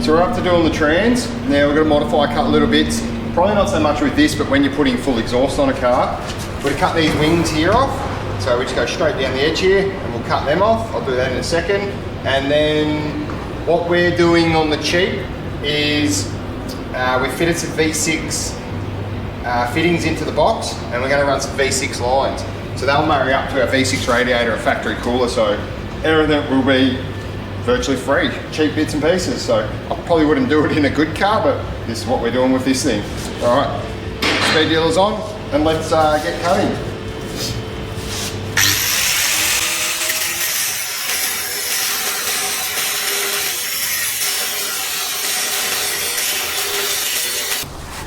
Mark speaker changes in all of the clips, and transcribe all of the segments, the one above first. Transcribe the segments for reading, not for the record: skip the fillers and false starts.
Speaker 1: So we're up to doing the trans. Now we're going to modify a couple little bits. Probably not so much with this, but when you're putting full exhaust on a car, we're going to cut these wings here off. So we just go straight down the edge here and we'll cut them off. I'll do that in a second. And then what we're doing on the cheap is we fitted some V6 fittings into the box, and we're going to run some V6 lines. So they'll marry up to our V6 radiator and factory cooler, so everything will be virtually free, cheap bits and pieces. So I probably wouldn't do it in a good car, but this is what we're doing with this thing. All right, speed dealer's on, and let's get cutting.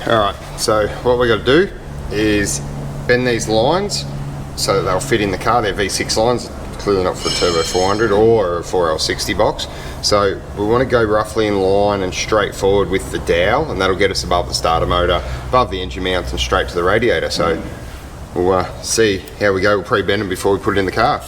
Speaker 1: All right, so what we got to do is bend these lines so that they'll fit in the car. They're V6 lines, clearly not for a Turbo 400 or a 4L60 box. So we want to go roughly in line and straight forward with the dowel, and that'll get us above the starter motor, above the engine mount, and straight to the radiator. So we'll see how we go. We'll pre-bend them before we put it in the car.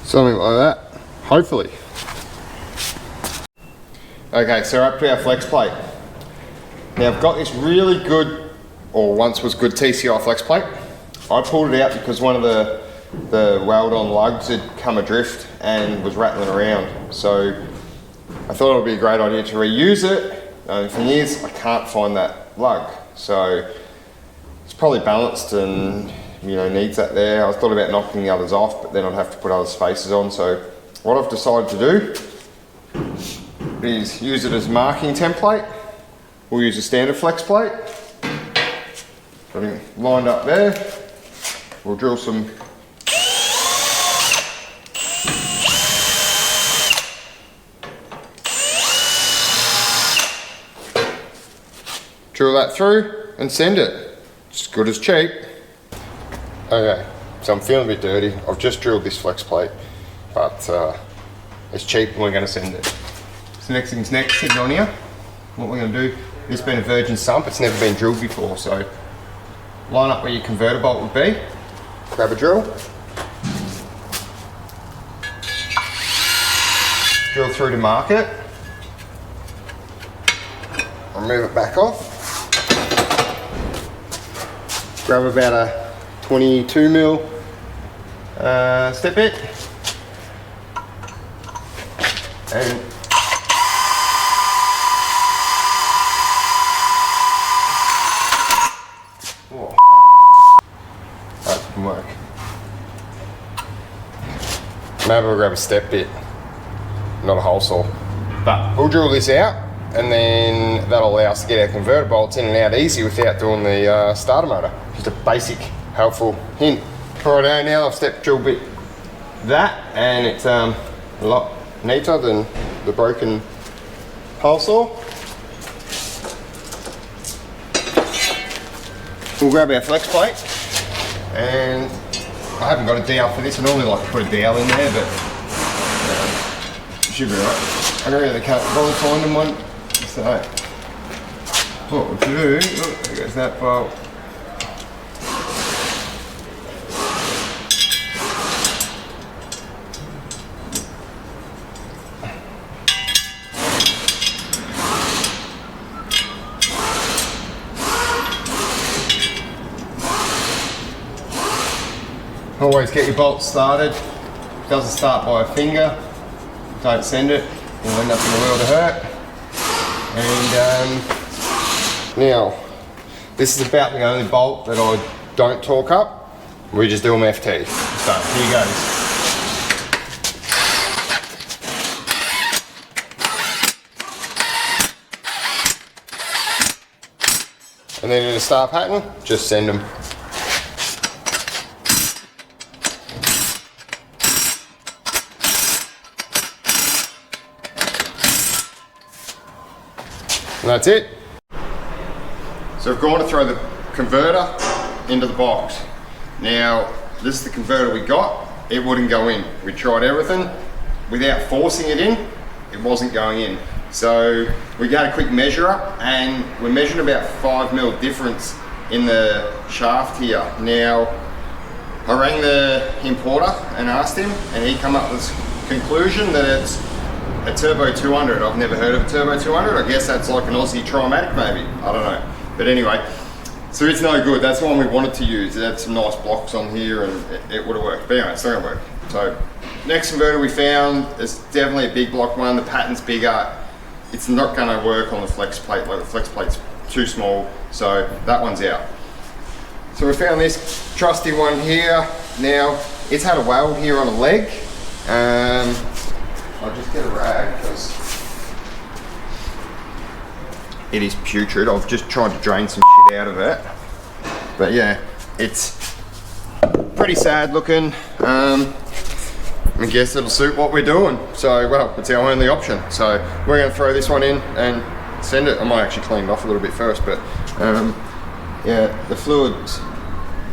Speaker 1: Something like that, hopefully. Okay, so up to our flex plate. Now I've got this really good, or once was good, TCI flex plate. I pulled it out because one of the weld-on lugs had come adrift and was rattling around. So I thought it would be a great idea to reuse it. The only thing is, I can't find that lug. So it's probably balanced and needs that there. I thought about knocking the others off, but then I'd have to put other spacers on. So what I've decided to do is use it as a marking template. We'll use a standard flex plate. Got it lined up there. We'll drill some drill that through and send it. It's as good as cheap. Okay, so I'm feeling a bit dirty. I've just drilled this flex plate, but it's cheap and we're going to send it. So next thing's next, sitting on here. What we're going to do, this being a virgin sump, it's never been drilled before, so line up where your converter bolt would be, grab a drill, drill through to mark it, remove it back off, grab about a 22mm step bit, and that didn't work. Maybe we'll grab a step bit, not a hole saw, but we'll drill this out, and then that'll allow us to get our converter bolts in and out easy without doing the starter motor. Just a basic helpful hint. Righto, now I've step drill bit that, and it's a lot neater than the broken hole saw. We'll grab our flex plate, and I haven't got a dowel for this. I normally like to put a dowel in there, but it should be right. I really can't bother finding one, so what we'll do, oh, there goes that bolt. Always get your bolt started. If it doesn't start by a finger, don't send it. You'll end up in a world of hurt. And now, this is about the only bolt that I don't torque up. We just do them FT. So here goes. and then in a star pattern, just send them. And that's it. So we've gone to throw the converter into the box. Now, this is the converter we got. It wouldn't go in. We tried everything. Without forcing it in, it wasn't going in. So we got a quick measure up, and we're measuring about 5mm difference in the shaft here. Now, I rang the importer and asked him, and he come up with this conclusion that it's a Turbo 200. I've never heard of a Turbo 200. I guess that's like an Aussie Trimatic maybe. I don't know. But anyway, so it's no good. That's the one we wanted to use. It had some nice blocks on here and it would have worked. But anyway, it's not gonna work. So next converter we found is definitely a big block one. The pattern's bigger. It's not gonna work on the flex plate. Like the flex plate's too small. So that one's out. So we found this trusty one here. Now, it's had a weld here on a leg. I'll just get a rag because it is putrid. I've just tried to drain some shit out of it. But yeah, it's pretty sad looking. I guess it'll suit what we're doing. So, well, it's our only option. So we're gonna throw this one in and send it. I might actually clean it off a little bit first, but yeah, the fluid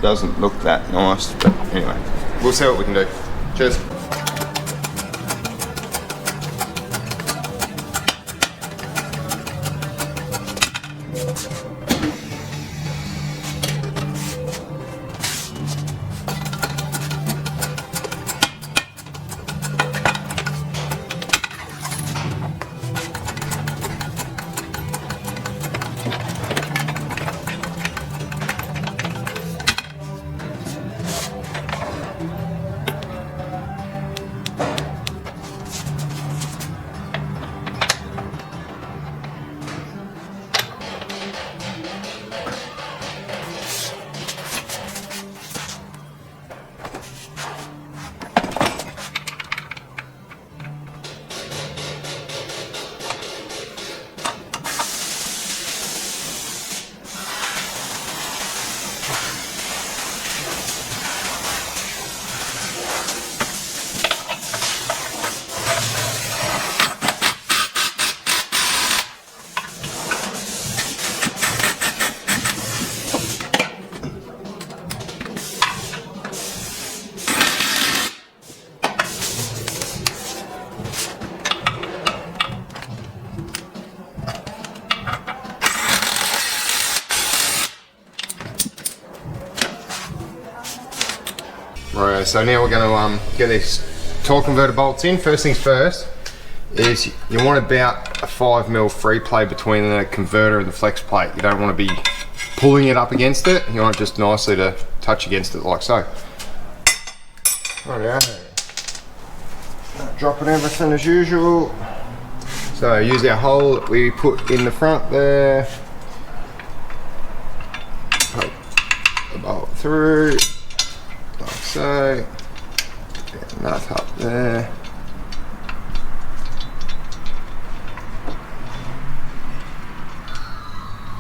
Speaker 1: doesn't look that nice. But anyway, we'll see what we can do. Cheers. Right, so now we're going to get these torque converter bolts in. First things first is you want about a 5mm free play between the converter and the flex plate. You don't want to be pulling it up against it. You want it just nicely to touch against it like so. Right, dropping everything as usual. So use our hole that we put in the front there. Poke the bolt through. Like so, get a nut up there.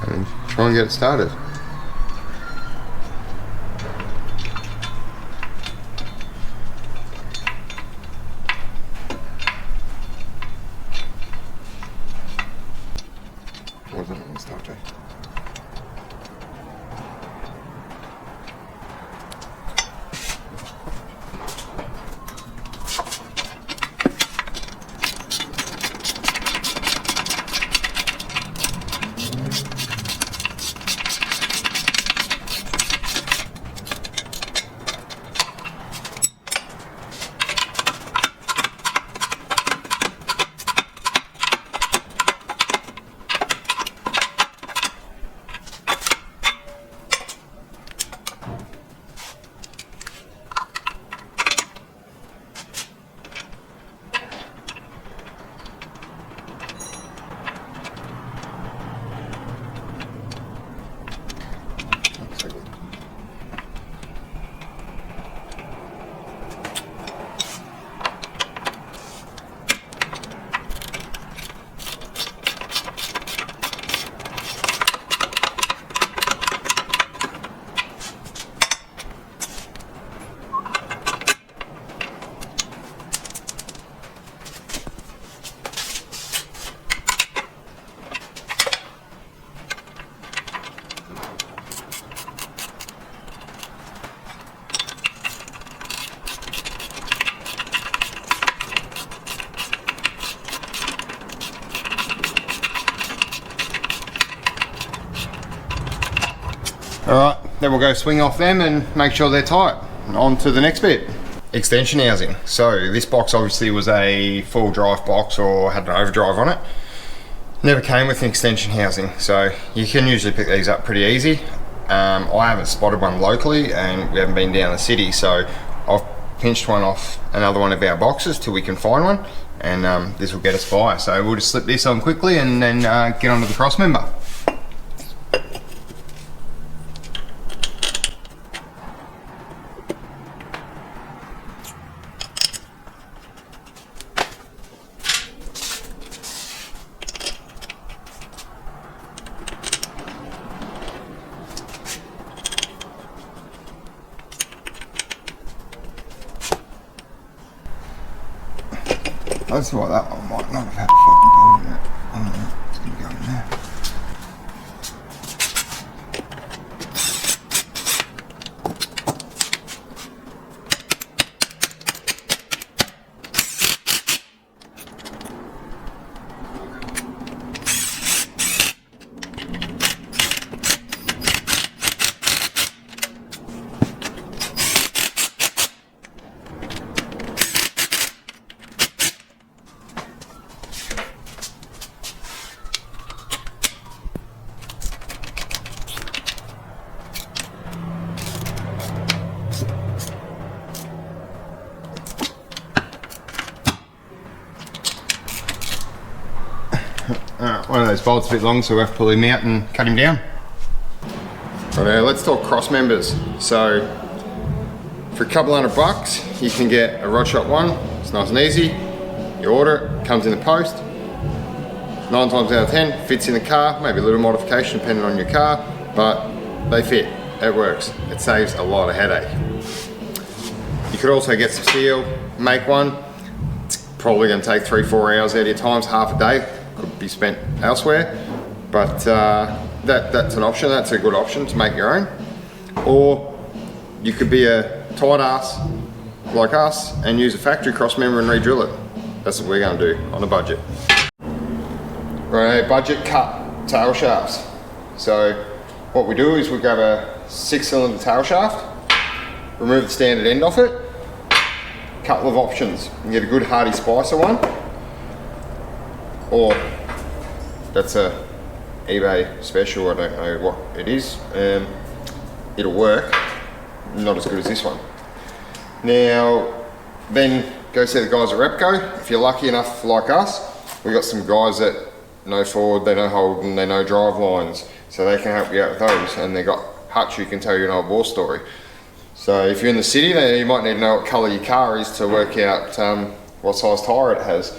Speaker 1: And try and get it started. Wasn't it started? then we'll go swing off them and make sure they're tight. On to the next bit. Extension housing. So this box obviously was a full drive box or had an overdrive on it. Never came with an extension housing, so you can usually pick these up pretty easy. I haven't spotted one locally and we haven't been down the city, so I've pinched one off another one of our boxes till we can find one, and this will get us by. So we'll just slip this on quickly and then get onto the cross member. That's why that one might not have had a fucking bolt in it. I don't know, it's gonna go in there. One of those bolts a bit long, so we'll have to pull him out and cut him down. Righto, let's talk cross members. So, for a couple $100, you can get a rod shot one. It's nice and easy. You order it, comes in the post. 9 times out of 10, fits in the car. Maybe a little modification depending on your car, but they fit. It works. It saves a lot of headache. You could also get some steel, make one. It's probably going to take 3-4 hours out of your time, it's half a day. Could be spent elsewhere, but that's an option. That's a good option to make your own. Or you could be a tight ass like us and use a factory cross member and re-drill it. That's what we're going to do on a budget. Right, budget cut tail shafts. So what we do is we grab a 6-cylinder tail shaft, remove the standard end off it. Couple of options. You can get a good hardy Spicer one, or that's a eBay special, I don't know what it is. It'll work, not as good as this one. Now, then go see the guys at Repco. If you're lucky enough like us, we've got some guys that know Ford, they know Holden, they know drive lines, so they can help you out with those, and they've got Hutch who can tell you an old war story. So if you're in the city, then you might need to know what colour your car is to work out what size tyre it has.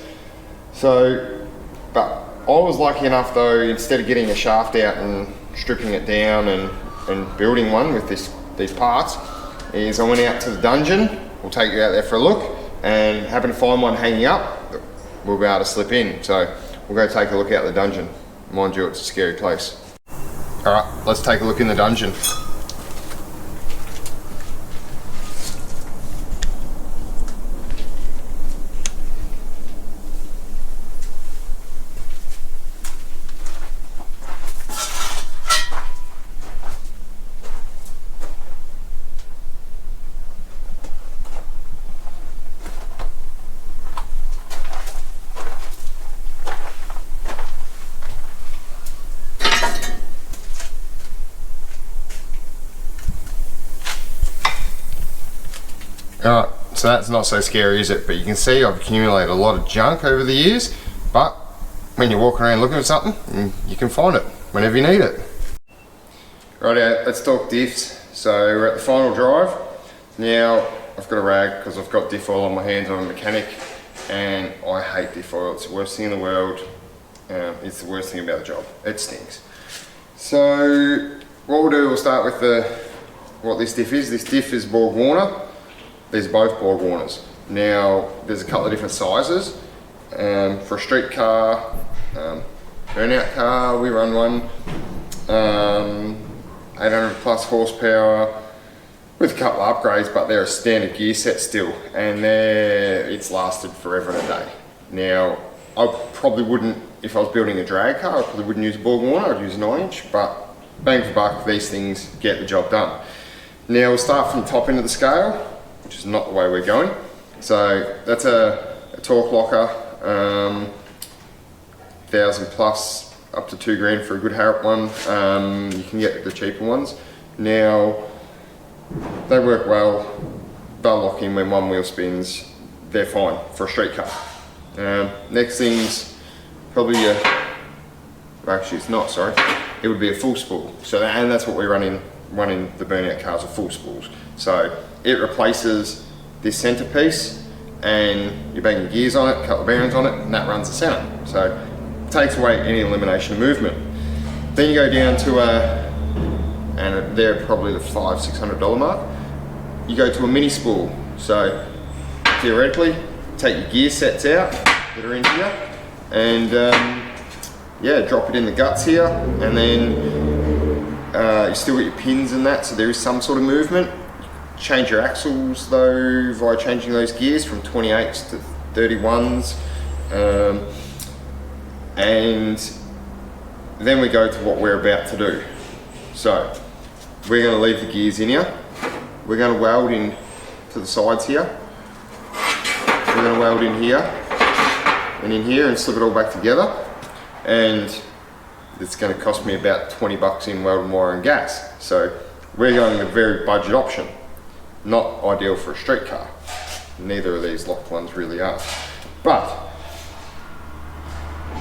Speaker 1: So, but I was lucky enough though, instead of getting a shaft out and stripping it down and building one with these parts, is I went out to the dungeon. We'll take you out there for a look, and happen to find one hanging up, we'll be able to slip in. So we'll go take a look out the dungeon. Mind you, it's a scary place. Alright, let's take a look in the dungeon. Alright, so that's not so scary, is it? But you can see I've accumulated a lot of junk over the years, but when you're walking around looking at something, you can find it whenever you need it. Righto, let's talk diffs. So we're at the final drive. Now, I've got a rag because I've got diff oil on my hands. I'm a mechanic and I hate diff oil. It's the worst thing in the world. It's the worst thing about the job. It stinks. So what we'll do, we'll start with what this diff is. This diff is Borg Warner. These are both Borg Warners. Now, there's a couple of different sizes. For a street car, burnout car, we run one. 800 plus horsepower with a couple of upgrades, but they're a standard gear set still, and it's lasted forever and a day. Now, I probably wouldn't, if I was building a drag car, I probably wouldn't use a Borg Warner, I'd use a 9-inch, but bang for buck, these things get the job done. Now we'll start from the top end of the scale, which is not the way we're going. So that's a torque locker, 1,000 plus, up to $2,000 for a good Harrop one. You can get the cheaper ones. Now, they work well, they'll lock in when one wheel spins, they're fine for a street car. Next thing's probably actually it's not, sorry, it would be a full spool. So and that's what we're running the burnout cars are full spools. So it replaces this centerpiece and you're banging gears on it, a couple of bearings on it, and that runs the center. So it takes away any elimination of movement. Then you go down to and they're probably the $500-600 mark. You go to a mini spool. So theoretically, take your gear sets out that are in here and yeah, drop it in the guts here, and then you still got your pins and that, so there is some sort of movement. Change your axles though via changing those gears from 28s to 31s, and then we go to what we're about to do. So we're going to leave the gears in here. We're going to weld in to the sides here. We're going to weld in here and in here and slip it all back together. And it's going to cost me about 20 bucks in welding wire and gas. So we're going a very budget option. Not ideal for a street car. Neither of these locked ones really are. But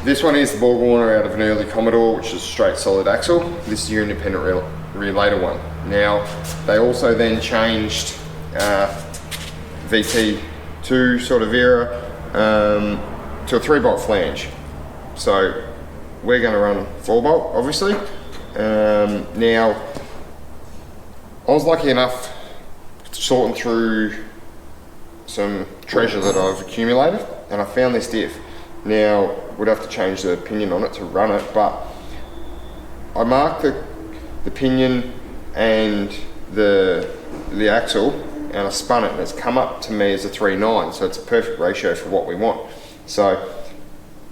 Speaker 1: this one is the ball warner out of an early Commodore, which is a straight solid axle. This is your independent relator one. Now, they also then changed VT2 sort of era to a 3-bolt flange. So we're going to run 4-bolt, obviously. Now, I was lucky enough sorting through some treasure that I've accumulated, and I found this diff. Now, we'd have to change the pinion on it to run it, but I marked the pinion and the axle, and I spun it, and it's come up to me as a 3/9, so it's a perfect ratio for what we want. So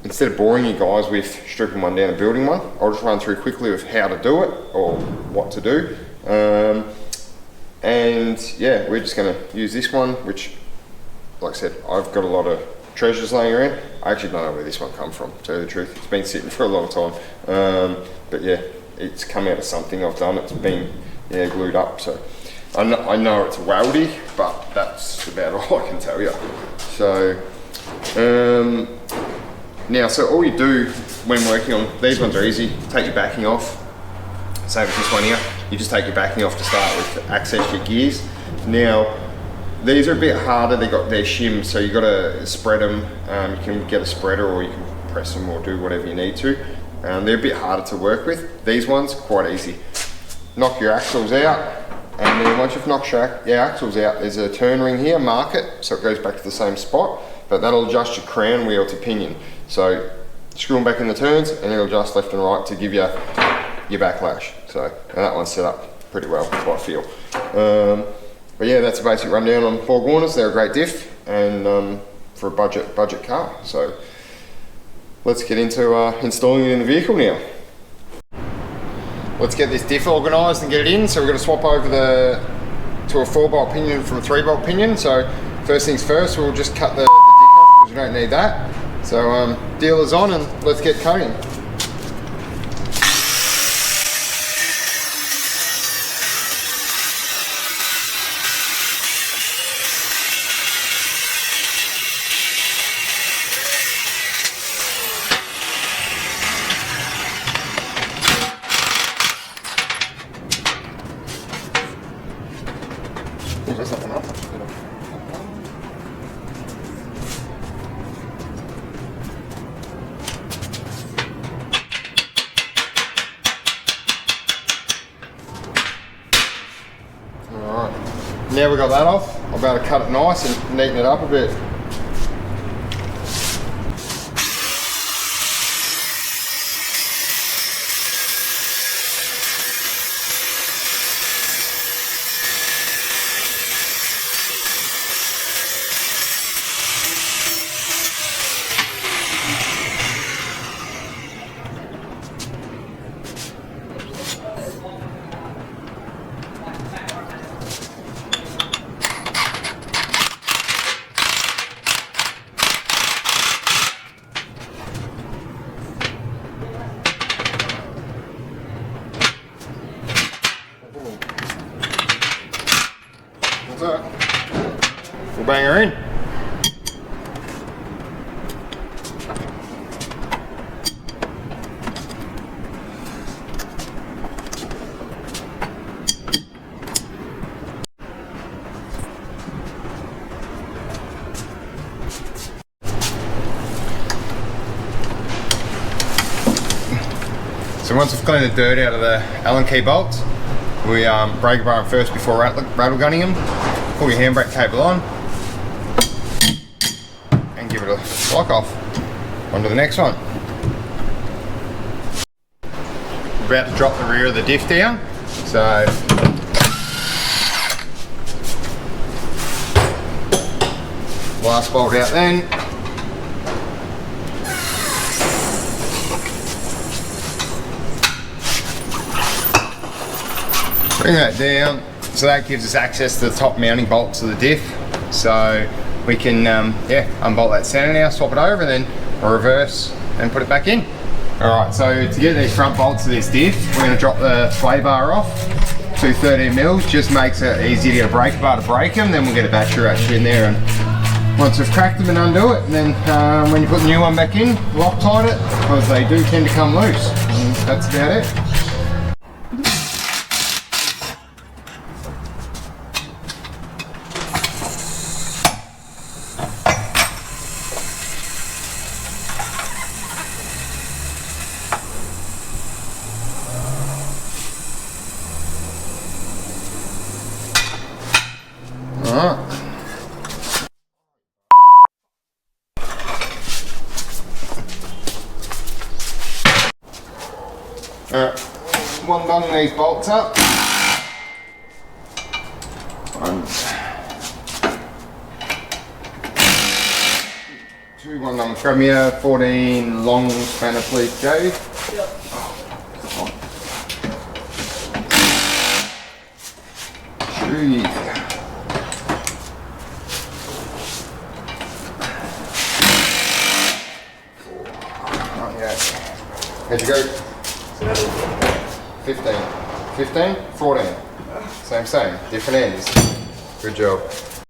Speaker 1: instead of boring you guys with stripping one down and building one, I'll just run through quickly with how to do it or what to do. And yeah, we're just going to use this one, which, like I said, I've got a lot of treasures laying around. I actually don't know where this one come from, to tell you the truth. It's been sitting for a long time. But yeah, it's come out of something I've done. It's been glued up. So I know it's weldy, but that's about all I can tell you. So now, so all you do when working on these ones are easy. Take your backing off. Same with this one here. You just take your backing off to start with to access your gears. Now, these are a bit harder. They got their shims, so you got to spread them. You can get a spreader, or you can press them, or do whatever you need to. They're a bit harder to work with. These ones, quite easy. Knock your axles out, and then once you've knocked your axles out, there's a turn ring here. Mark it so it goes back to the same spot, but that'll adjust your crown wheel to pinion. So screw them back in the turns, and it'll adjust left and right to give you your backlash. So and that one's set up pretty well, that's what I feel. But yeah, that's a basic rundown on Borg Warners. They're a great diff, and for a budget car. So let's get into installing it in the vehicle now. Let's get this diff organised and get it in. So we're going to swap over to a 4-bolt pinion from a 3-bolt pinion. So first things first, we'll just cut the dick off because we don't need that. So dealer's on, and let's get cutting. Now we've got that off, I'll be able to cut it nice and neaten it up a bit. That's all right. We'll bang her in. So once we've cleaned the dirt out of the Allen key bolts, we brake bar them first before rattle gunning them. Pull your handbrake cable on and give it a lock off. On to the next one. We're about to drop the rear of the diff down. So last bolt out then. Bring that down, so that gives us access to the top mounting bolts of the diff, so we can unbolt that center now, swap it over, and then reverse and put it back in. Alright, so to get these front bolts of this diff, we're going to drop the sway bar off to 13 mils, just makes it easier to get a brake bar to brake them, then we'll get a battery ratchet in there, and once we've cracked them and undo it, and then when you put the new one back in, Loctite it, because they do tend to come loose. And that's about it. Alright, one bung these bolts up. One bung from here, 14 long spanner please, Joe. Yep. How'd you go? 15. 15? 14. Same, different ends. Good job.